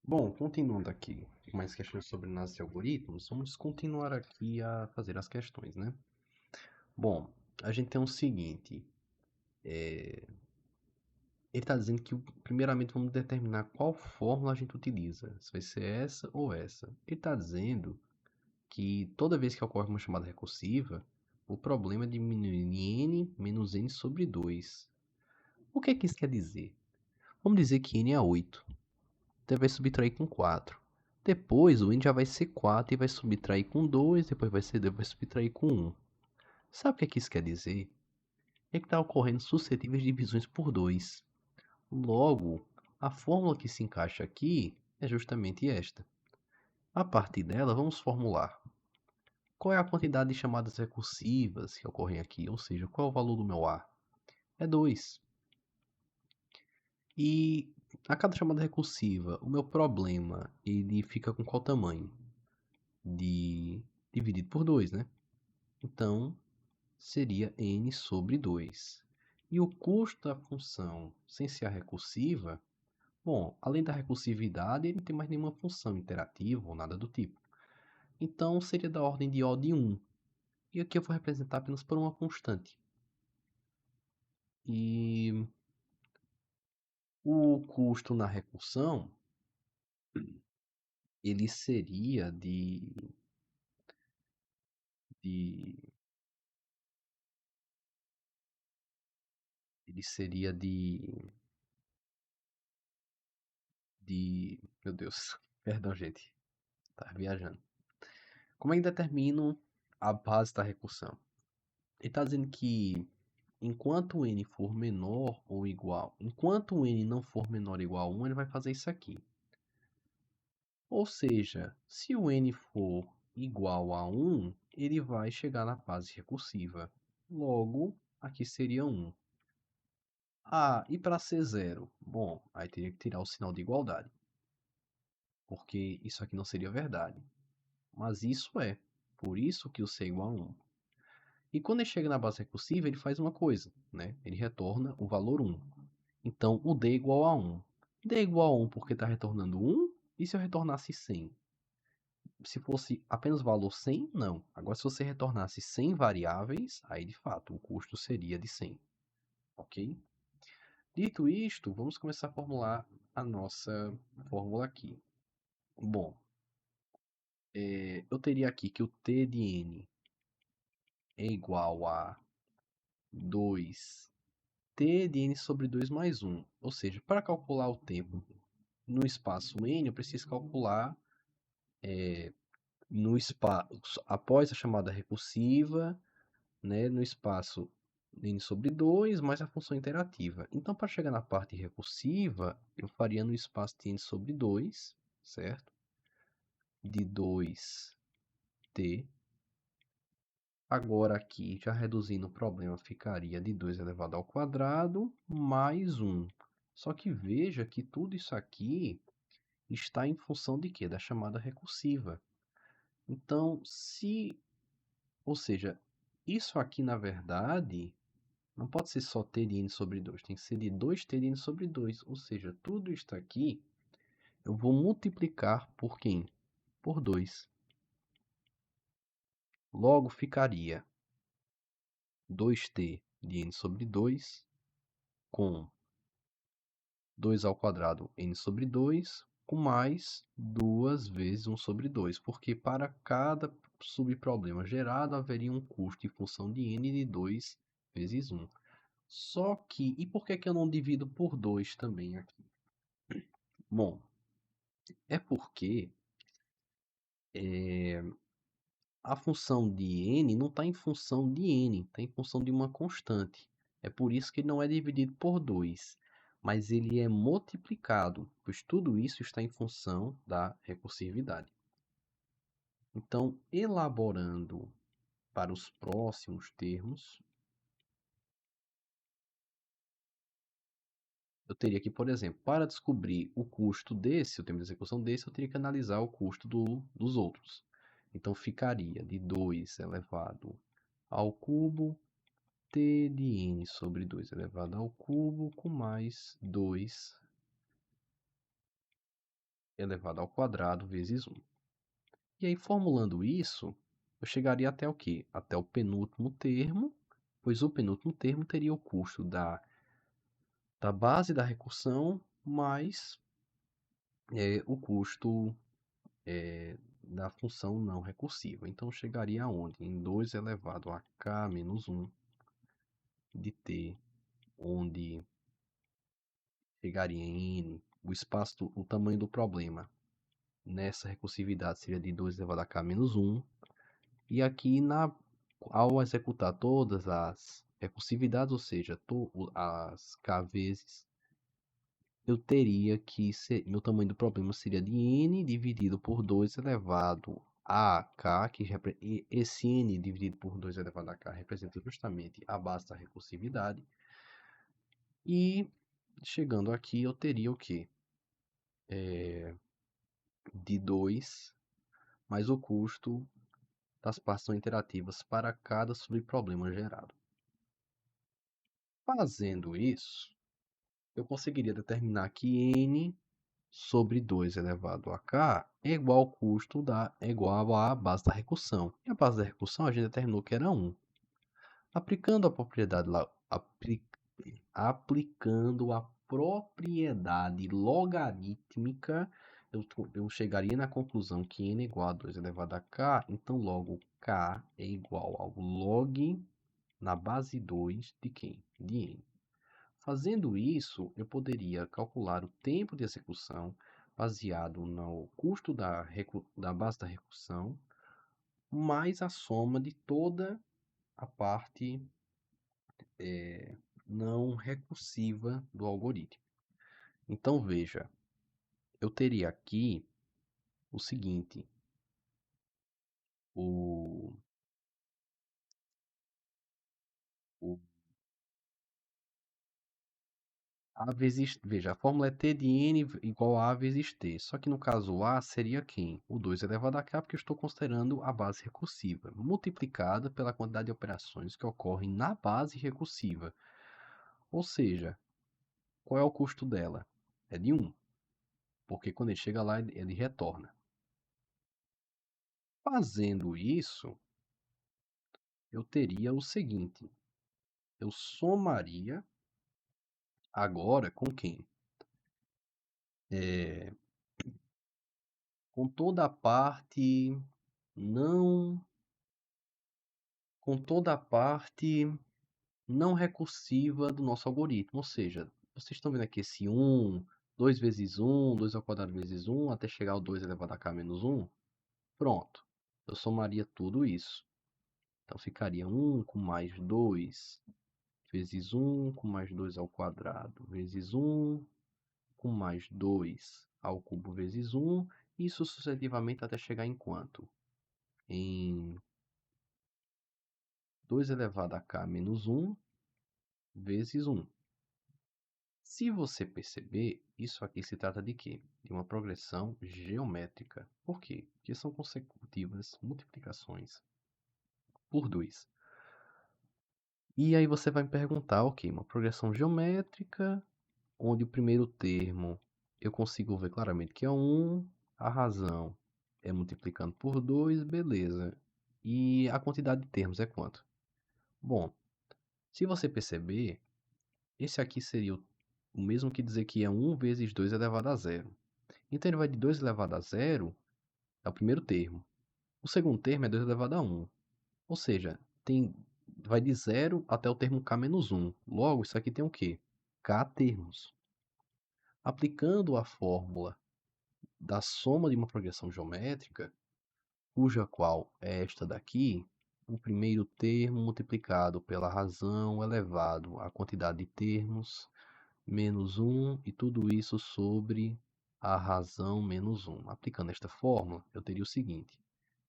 Bom, continuando aqui com mais questões sobre análise de algoritmos, vamos continuar aqui a fazer as questões, né? Bom, a gente tem o seguinte, ele está dizendo que primeiramente vamos determinar qual fórmula a gente utiliza, se vai ser essa ou essa. Ele está dizendo que toda vez que ocorre uma chamada recursiva, o problema é diminuir em n menos n sobre 2. O que é que isso quer dizer? Vamos dizer que n é 8. Então vai subtrair com 4. Depois o n já vai ser 4 e vai subtrair com 2, depois vai subtrair com 1. Sabe o que é que isso quer dizer? É que está ocorrendo suscetíveis divisões por 2. Logo, a fórmula que se encaixa aqui é justamente esta. A partir dela, vamos formular qual é a quantidade de chamadas recursivas que ocorrem aqui, ou seja, qual é o valor do meu A? É 2. E a cada chamada recursiva, o meu problema ele fica com qual tamanho? Dividido por 2, né? Então, seria n sobre 2. E o custo da função sem ser a recursiva, bom, além da recursividade, ele não tem mais nenhuma função interativa ou nada do tipo. Então, seria da ordem de O de 1. E aqui eu vou representar apenas por uma constante. E o custo na recursão, ele seria de ele seria meu Deus, perdão, gente, tá viajando. Como é que determino a base da recursão? Ele está dizendo que enquanto n for menor ou igual, enquanto n não for menor ou igual a 1, ele vai fazer isso aqui. Ou seja, se o n for igual a 1, ele vai chegar na base recursiva. Logo, aqui seria 1. Ah, e para ser 0? Bom, aí teria que tirar o sinal de igualdade, porque isso aqui não seria verdade. Mas isso é, por isso que o c é igual a 1. E quando ele chega na base recursiva, ele faz uma coisa, né? Ele retorna o valor 1. Então, o d é igual a 1. D é igual a 1 porque está retornando 1. E se eu retornasse 100? Se fosse apenas o valor 100, não. Agora, se você retornasse 100 variáveis, aí de fato o custo seria de 100. Ok? Dito isto, vamos começar a formular a nossa fórmula aqui. Bom, eu teria aqui que o t de n é igual a 2 t de n sobre 2 mais 1. Ou seja, para calcular o tempo no espaço n, eu preciso calcular no espaço após a chamada recursiva, né, no espaço n sobre 2 mais a função interativa. Então, para chegar na parte recursiva, eu faria no espaço de n sobre 2, certo? De 2t. Agora aqui, já reduzindo o problema, ficaria de 2 elevado ao quadrado mais 1. Só que veja que tudo isso aqui está em função de quê? Da chamada recursiva. Então, ou seja, isso aqui na verdade não pode ser só t de n sobre 2, tem que ser de 2t de n sobre 2. Ou seja, tudo isso aqui eu vou multiplicar por quem? Por 2. Logo ficaria 2t de n sobre 2 com 2 ao quadrado n sobre 2 com mais 2 vezes 1 sobre 2, porque para cada subproblema gerado haveria um custo em função de n de 2 vezes 1. Só que, e por que eu não divido por 2 também aqui? Bom, é porque a função de n não está em função de n, está em função de uma constante. É por isso que ele não é dividido por 2, mas ele é multiplicado, pois tudo isso está em função da recursividade. Então, elaborando para os próximos termos, eu teria que, por exemplo, para descobrir o custo desse, o termo de execução desse, eu teria que analisar o custo dos outros. Então, ficaria de 2 elevado ao cubo t de n sobre 2 elevado ao cubo com mais 2 elevado ao quadrado vezes 1. E aí, formulando isso, eu chegaria até o quê? Até o penúltimo termo, pois o penúltimo termo teria o custo da base da recursão mais o custo da função não recursiva. Então, chegaria aonde? Em 2 elevado a k menos 1 de t, onde chegaria em n, o espaço, o tamanho do problema nessa recursividade seria de 2 elevado a k menos 1. E aqui, ao executar todas as recursividades, ou seja, as k vezes, eu teria que meu tamanho do problema seria de n dividido por 2 elevado a k, e esse n dividido por 2 elevado a k representa justamente a base da recursividade. E chegando aqui, eu teria o quê? De 2 mais o custo das partes não interativas para cada subproblema gerado. Fazendo isso, eu conseguiria determinar que n sobre 2 elevado a k é igual ao custo é igual à base da recursão. E a base da recursão a gente determinou que era 1. Aplicando a propriedade aplicando a propriedade logarítmica, eu chegaria na conclusão que n é igual a 2 elevado a k, então logo k é igual ao log na base 2 de quem? De n. Fazendo isso, eu poderia calcular o tempo de execução baseado no custo da base da recursão, mais a soma de toda a parte não recursiva do algoritmo. Então, veja, eu teria aqui o seguinte, o, o A vezes, veja, a fórmula é T de N igual a vezes T. Só que no caso A seria quem? O 2 elevado a K, porque eu estou considerando a base recursiva, multiplicada pela quantidade de operações que ocorrem na base recursiva. Ou seja, qual é o custo dela? É de 1, porque quando ele chega lá, ele retorna. Fazendo isso, eu teria o seguinte, eu somaria agora com quem? Com toda a parte não com toda a parte não recursiva do nosso algoritmo. Ou seja, vocês estão vendo aqui esse 1, 2 vezes 1, 2 ao quadrado vezes 1, até chegar ao 2 elevado a k menos 1. Pronto. Eu somaria tudo isso. Então ficaria 1 com mais 2 vezes 1 com mais 2 ao quadrado vezes 1 com mais 2 ao cubo vezes 1. Isso sucessivamente até chegar em quanto? Em 2 elevado a k menos 1 vezes 1. Se você perceber, isso aqui se trata de quê? De uma progressão geométrica. Por quê? Porque são consecutivas multiplicações por 2. E aí você vai me perguntar, ok, uma progressão geométrica, onde o primeiro termo eu consigo ver claramente que é 1, a razão é multiplicando por 2, beleza. E a quantidade de termos é quanto? Bom, se você perceber, esse aqui seria o mesmo que dizer que é 1 vezes 2 elevado a zero. Então ele vai de 2 elevado a zero, é o primeiro termo. O segundo termo é 2 elevado a 1. Ou seja, vai de zero até o termo k menos 1. Logo, isso aqui tem o quê? K termos. Aplicando a fórmula da soma de uma progressão geométrica, cuja qual é esta daqui, o primeiro termo multiplicado pela razão elevado à quantidade de termos, menos 1, e tudo isso sobre a razão menos 1. Aplicando esta fórmula, eu teria o seguinte,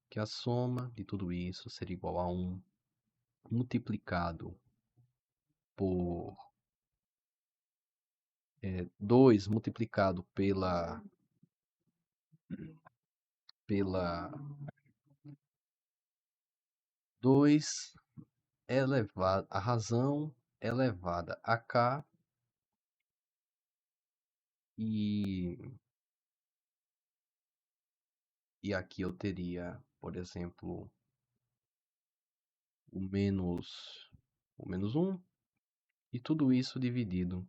que a soma de tudo isso seria igual a 1 multiplicado por 2 multiplicado pela 2 elevado, a razão elevada a k, e E aqui eu teria, por exemplo, o menos um e tudo isso dividido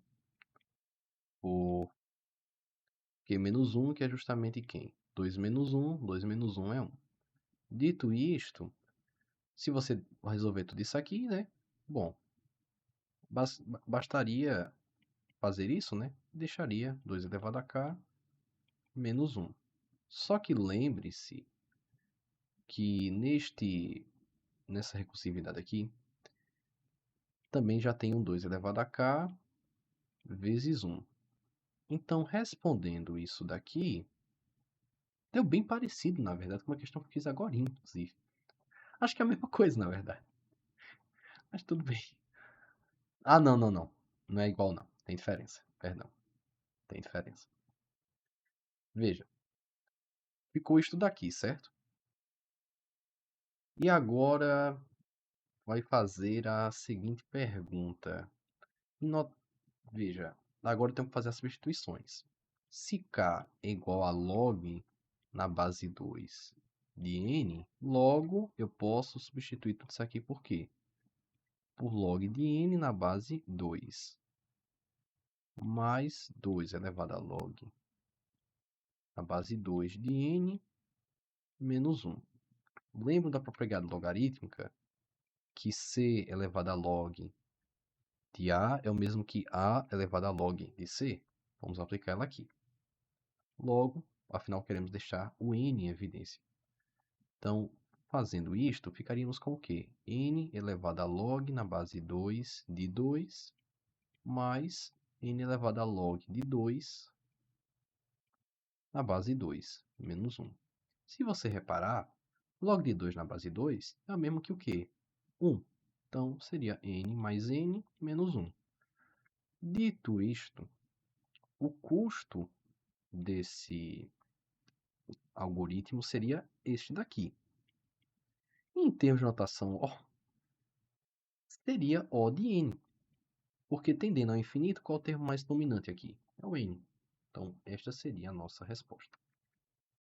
por Q menos um, que é justamente quem? 2 menos um, 2 menos um é um. Dito isto, se você resolver tudo isso aqui, né? Bom, bastaria fazer isso, né? Deixaria 2 elevado a k menos um. Só que lembre-se que nessa recursividade aqui, também já tem um 2 elevado a k vezes um. Então, respondendo isso daqui, deu bem parecido, na verdade, com uma questão que eu fiz agora, inclusive. Acho que é a mesma coisa, na verdade. Mas tudo bem. Ah, não, não, não. Não é igual, não. Tem diferença. Perdão. Tem diferença. Veja. Ficou isto daqui, certo? E agora vai fazer a seguinte pergunta. No- Veja. Agora temos que fazer as substituições. Se k é igual a log na base 2 de n, logo eu posso substituir tudo isso aqui por quê? Por log de n na base 2 mais 2 elevado a log na base 2 de n menos 1. Lembra da propriedade logarítmica que c elevado a log de a é o mesmo que a elevado a log de c? Vamos aplicar ela aqui. Logo, afinal queremos deixar o n em evidência. Então, fazendo isto, ficaríamos com o quê? N elevado a log na base 2 de 2 mais n elevado a log de 2 na base 2 menos 1. Se você reparar, log de 2 na base 2 é o mesmo que o quê? 1. Então, seria n mais n menos 1. Dito isto, o custo desse algoritmo seria este daqui. Em termos de notação O, seria O de n. Porque tendendo ao infinito, qual é o termo mais dominante aqui? É o n. Então, esta seria a nossa resposta.